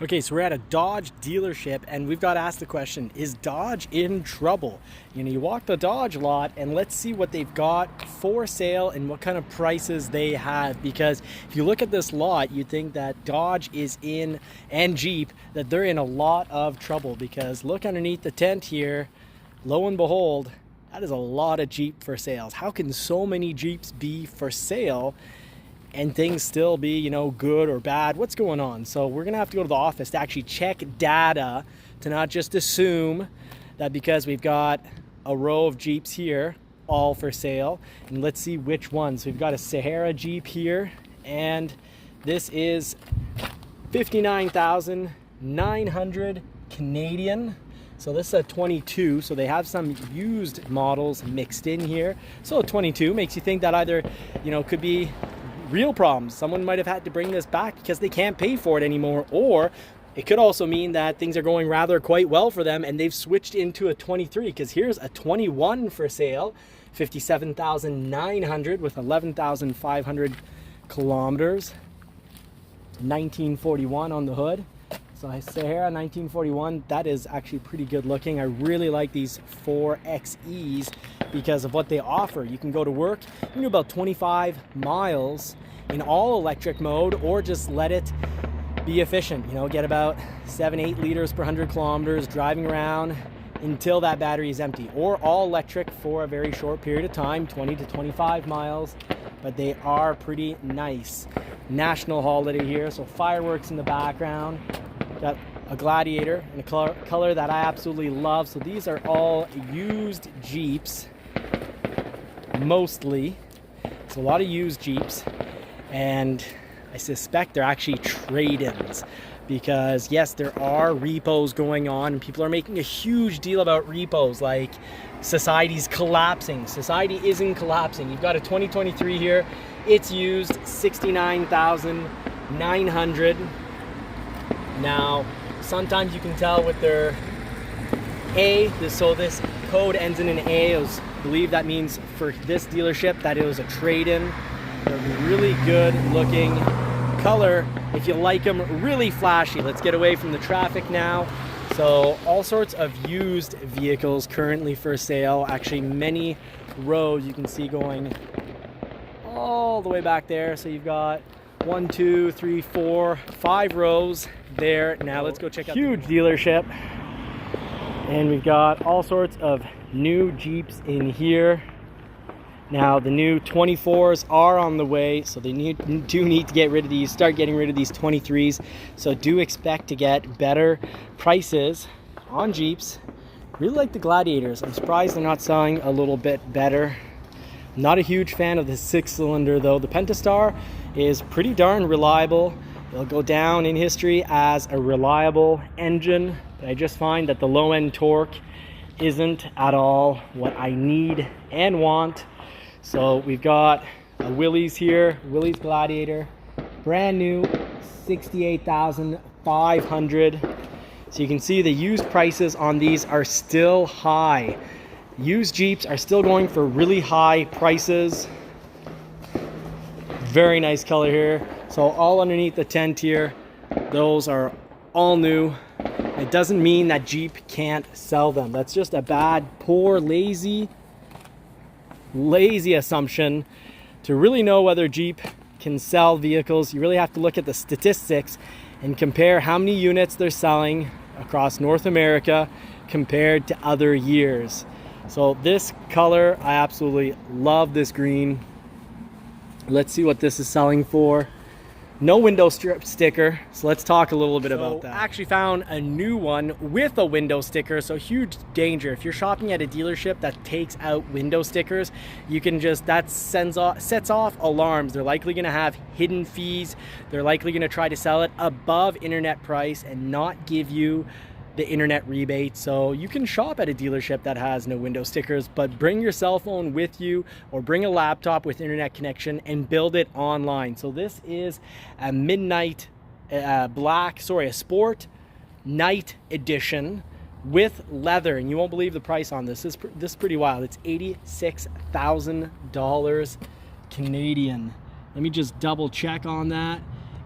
Okay, so we're at a Dodge dealership and we've got asked the question, is Dodge in trouble? You walk the Dodge lot and let's see what they've got for sale and what kind of prices they have. Because if you look at this lot, you think that Dodge is in, and Jeep, that they're in a lot of trouble, because look underneath the tent here, lo and behold, that is a lot of Jeep for sales. How can so many Jeeps be for sale and things still be, good or bad? What's going on? So we're gonna have to go to the office to actually check data, to not just assume that because we've got a row of Jeeps here all for sale. And let's see which ones. We've got a Sahara Jeep here, and this is 59,900 Canadian. So this is a 22, so they have some used models mixed in here. So a 22 makes you think that either, could be real problems. Someone might have had to bring this back because they can't pay for it anymore, or it could also mean that things are going rather quite well for them and they've switched into a 23, because here's a 21 for sale, 57,900 with 11,500 kilometers, 1941 on the hood. So Sahara 1941, that is actually pretty good looking. I really like these 4XEs because of what they offer. You can go to work, you can do about 25 miles in all electric mode, or just let it be efficient, get about 7-8 liters per 100 kilometers driving around until that battery is empty, or all electric for a very short period of time, 20 to 25 miles, but they are pretty nice. National holiday here, so fireworks in the background. Got a Gladiator in a color that I absolutely love. So these are all used Jeeps, mostly. It's a lot of used Jeeps, and I suspect they're actually trade-ins, because yes, there are repos going on and people are making a huge deal about repos, like society's collapsing. Society isn't collapsing. You've got a 2023 here, it's used, 69,900. Now, sometimes you can tell with their A, so this code ends in an A. I believe that means for this dealership that it was a trade-in. A really good looking color if you like them, really flashy. Let's get away from the traffic now. So all sorts of used vehicles currently for sale. Actually, many rows you can see going all the way back there. So you've got 1, 2, 3, 4, 5 rows there. Now let's go check out huge dealership, and we've got all sorts of new Jeeps in here. Now the new 24s are on the way, so they do need to get rid of these, start getting rid of these 23s. So do expect to get better prices on Jeeps. Really like the Gladiators. I'm surprised they're not selling a little bit better. Not a huge fan of the 6-cylinder though. The Pentastar is pretty darn reliable. It'll go down in history as a reliable engine, but I just find that the low-end torque isn't at all what I need and want. So we've got a Willys here, Willys Gladiator, brand new, 68,500. So you can see the used prices on these are still high. Used Jeeps are still going for really high prices. Very nice color here. So all underneath the tent here, those are all new. It doesn't mean that Jeep can't sell them. That's just a bad, poor, lazy assumption. To really know whether Jeep can sell vehicles, you really have to look at the statistics and compare how many units they're selling across North America compared to other years. So this color, I absolutely love this green. Let's see what this is selling for. No window strip sticker, so let's talk a little bit about that. I actually found a new one with a window sticker, so huge danger. If you're shopping at a dealership that takes out window stickers, you can just, that sets off alarms. They're likely gonna have hidden fees. They're likely gonna try to sell it above internet price and not give you the internet rebate. So you can shop at a dealership that has no window stickers, but bring your cell phone with you or bring a laptop with internet connection and build it online. So this is a midnight a sport night edition with leather, and you won't believe the price on this. This is pretty wild. It's $86,000 Canadian. Let me just double check on that.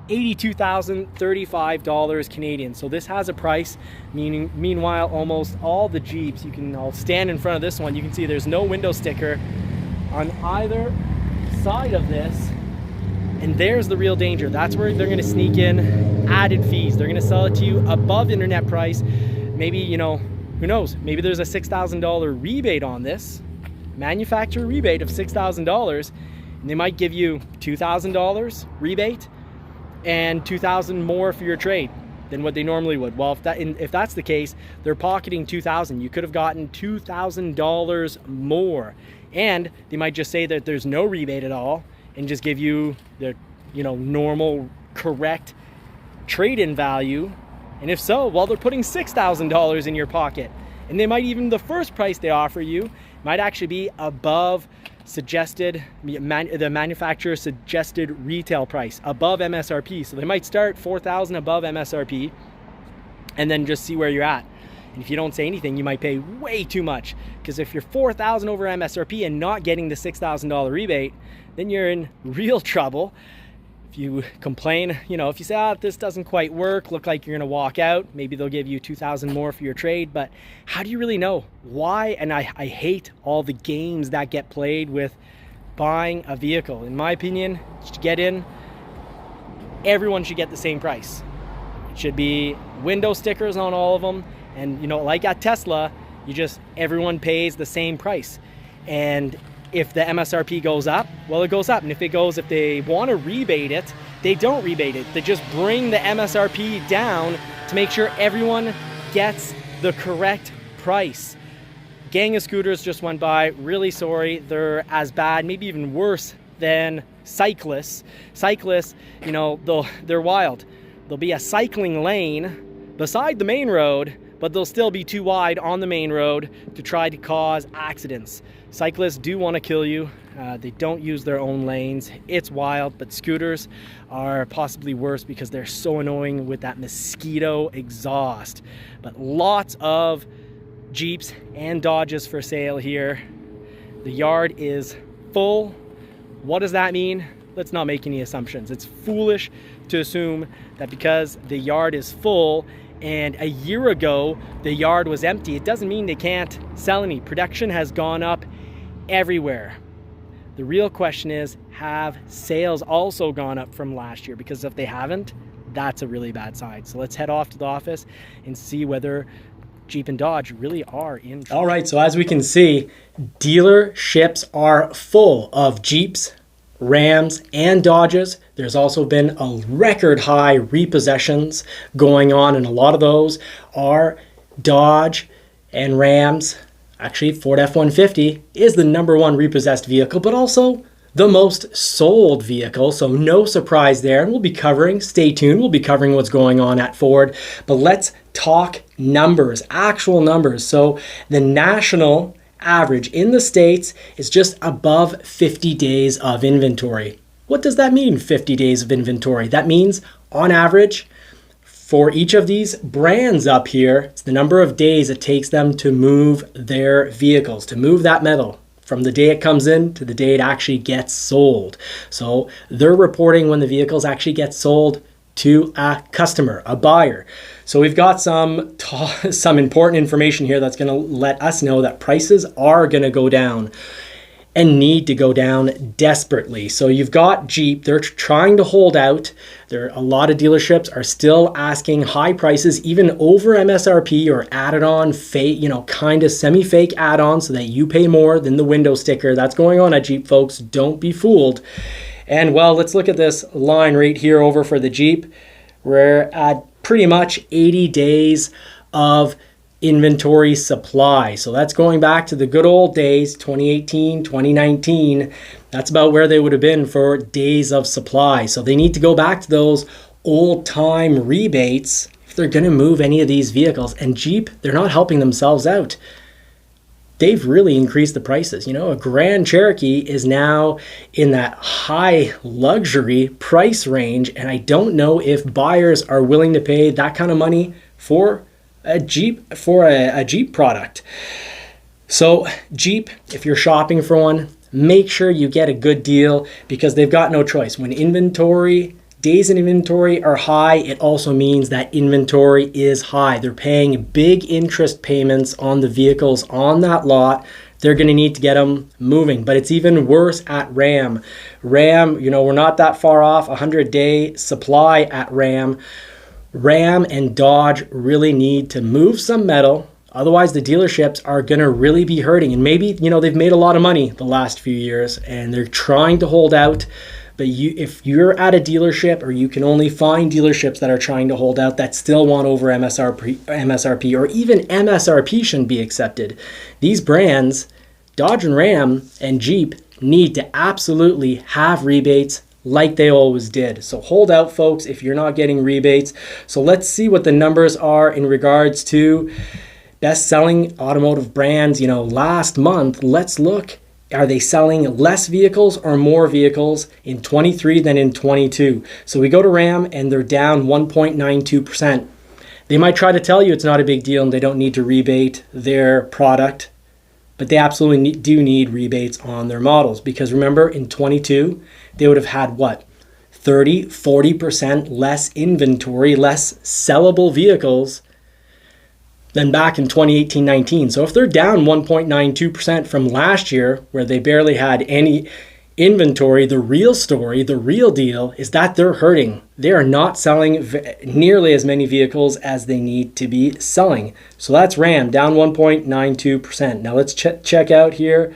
$82,035 Canadian. So this has a price, meaning meanwhile almost all the Jeeps, I'll stand in front of this one, you can see there's no window sticker on either side of this. And there's the real danger. That's where they're gonna sneak in added fees. They're gonna sell it to you above internet price. Maybe, who knows? Maybe there's a $6,000 rebate on this, manufacturer rebate of $6,000, and they might give you $2,000 rebate and $2,000 more for your trade than what they normally would. Well, if that's the case, they're pocketing $2,000. You could have gotten $2,000 more, and they might just say that there's no rebate at all and just give you the normal correct trade-in value. And if so, well, they're putting $6,000 in your pocket, and they might even, the first price they offer you might actually be above the manufacturer suggested retail price, above MSRP. So they might start $4,000 above MSRP and then just see where you're at. And if you don't say anything, you might pay way too much, because if you're $4,000 over MSRP and not getting the $6,000 rebate, then you're in real trouble. If you complain, if you say, this doesn't quite work, look like you're gonna walk out, maybe they'll give you $2,000 more for your trade, but how do you really know? Why? And I hate all the games that get played with buying a vehicle. In my opinion, to get in, everyone should get the same price. It should be window stickers on all of them, and like at Tesla, everyone pays the same price. And if the MSRP goes up, well, it goes up. And if they want to rebate it, they don't rebate it. They just bring the MSRP down to make sure everyone gets the correct price. Gang of scooters just went by. Really sorry. They're as bad, maybe even worse than cyclists. Cyclists, they're wild. There'll be a cycling lane beside the main road, but they'll still be too wide on the main road to try to cause accidents. Cyclists do want to kill you. They don't use their own lanes. It's wild, but scooters are possibly worse because they're so annoying with that mosquito exhaust. But lots of Jeeps and Dodges for sale here. The yard is full. What does that mean? Let's not make any assumptions. It's foolish to assume that because the yard is full and a year ago the yard was empty, it doesn't mean they can't sell any. Production has gone up everywhere. The real question is, have sales also gone up from last year? Because if they haven't, that's a really bad sign. So let's head off to the office and see whether Jeep and Dodge really are in trouble. All right, so as we can see, dealerships are full of Jeeps, Rams, and Dodges. There's also been a record high repossessions going on, and a lot of those are Dodge and Rams. Actually, Ford F-150 is the #1 repossessed vehicle, but also the most sold vehicle. So no surprise there. And we'll be covering, stay tuned, we'll be covering what's going on at Ford. But let's talk numbers, actual numbers. So the national average in the States is just above 50 days of inventory. What does that mean, 50 days of inventory? That means on average, for each of these brands up here, it's the number of days it takes them to move their vehicles, to move that metal from the day it comes in to the day it actually gets sold. So they're reporting when the vehicles actually get sold to a customer, a buyer. So we've got some important information here that's going to let us know that prices are going to go down and need to go down desperately. So you've got Jeep, they're trying to hold out. A lot of dealerships are still asking high prices, even over MSRP, or added on fake, kind of semi-fake add-ons so that you pay more than the window sticker. That's going on at Jeep, folks. Don't be fooled. And well, let's look at this line right here over for the Jeep. We're at pretty much 80 days of inventory supply. So that's going back to the good old days, 2018, 2019. That's about where they would have been for days of supply. So they need to go back to those old time rebates if they're going to move any of these vehicles. And Jeep, they're not helping themselves out. They've really increased the prices. A Grand Cherokee is now in that high luxury price range, and I don't know if buyers are willing to pay that kind of money for a Jeep product. So Jeep, if you're shopping for one, make sure you get a good deal, because they've got no choice. When inventory days in inventory are high, it also means that inventory is high. They're paying big interest payments on the vehicles on that lot. They're going to need to get them moving. But it's even worse at Ram. Ram, we're not that far off, 100-day supply at Ram. Ram and Dodge really need to move some metal. Otherwise, the dealerships are going to really be hurting. And maybe, they've made a lot of money the last few years and they're trying to hold out. But if you're at a dealership, or you can only find dealerships that are trying to hold out that still want over MSRP, or even MSRP shouldn't be accepted. These brands, Dodge and Ram and Jeep, need to absolutely have rebates like they always did. So hold out, folks, if you're not getting rebates. So let's see what the numbers are in regards to best-selling automotive brands. Last month, let's look. Are they selling less vehicles or more vehicles in 23 than in 22? So we go to Ram and they're down 1.92%. They might try to tell you it's not a big deal and they don't need to rebate their product, but they absolutely do need rebates on their models, because remember, in 22, they would have had what? 30, 40% less inventory, less sellable vehicles than back in 2018-19. So if they're down 1.92% from last year, where they barely had any inventory, the real story, the real deal is that they're hurting. They are not selling nearly as many vehicles as they need to be selling. So that's Ram, down 1.92%. Now let's check out here.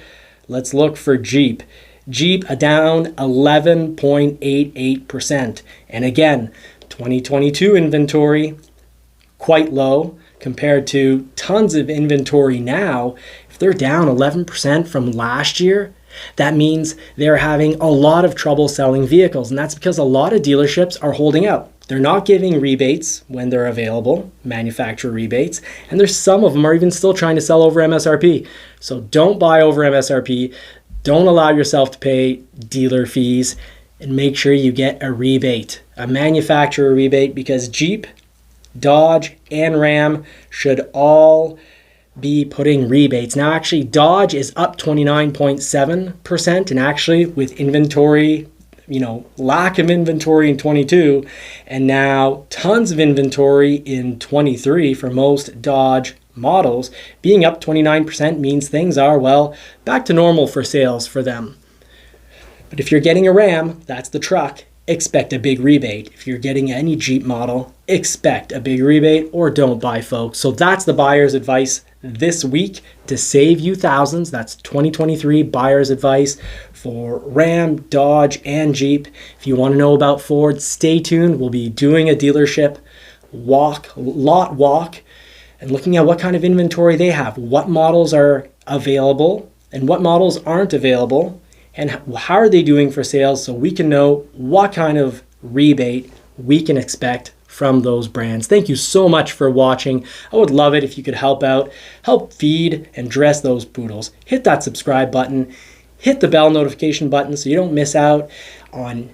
Let's look for Jeep. Jeep down 11.88%. And again, 2022 inventory, quite low compared to tons of inventory now. If they're down 11% from last year, that means they're having a lot of trouble selling vehicles. And that's because a lot of dealerships are holding out. They're not giving rebates when they're available, manufacturer rebates. And there's some of them are even still trying to sell over MSRP. So don't buy over MSRP. Don't allow yourself to pay dealer fees, and make sure you get a rebate, a manufacturer rebate, because Jeep, Dodge, and Ram should all be putting rebates. Now actually Dodge is up 29.7%, and actually with inventory, lack of inventory in 22 and now tons of inventory in 23 for most Dodge models, being up 29% means things are, well, back to normal for sales for them. But if you're getting a Ram, that's the truck, expect a big rebate. If you're getting any Jeep model, expect a big rebate, or don't buy, folks. So that's the buyer's advice this week to save you thousands. That's 2023 buyer's advice for Ram, Dodge, and Jeep. If you want to know about Ford, stay tuned. We'll be doing a dealership lot walk, and looking at what kind of inventory they have, what models are available and what models aren't available, and how are they doing for sales, so we can know what kind of rebate we can expect from those brands. Thank you so much for watching. I would love it if you could help out, help feed and dress those poodles. Hit that subscribe button, hit the bell notification button so you don't miss out on,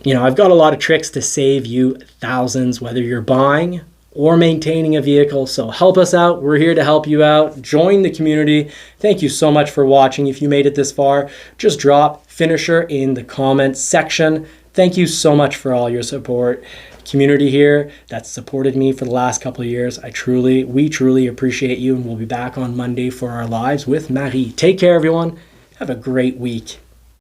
I've got a lot of tricks to save you thousands, whether you're buying or maintaining a vehicle. So help us out. We're here to help you out. Join the community. Thank you so much for watching. If you made it this far, just drop finisher in the comments section. Thank you so much for all your support. Community here that's supported me for the last couple of years. We truly appreciate you, and we'll be back on Monday for our lives with Marie. Take care, everyone. Have a great week.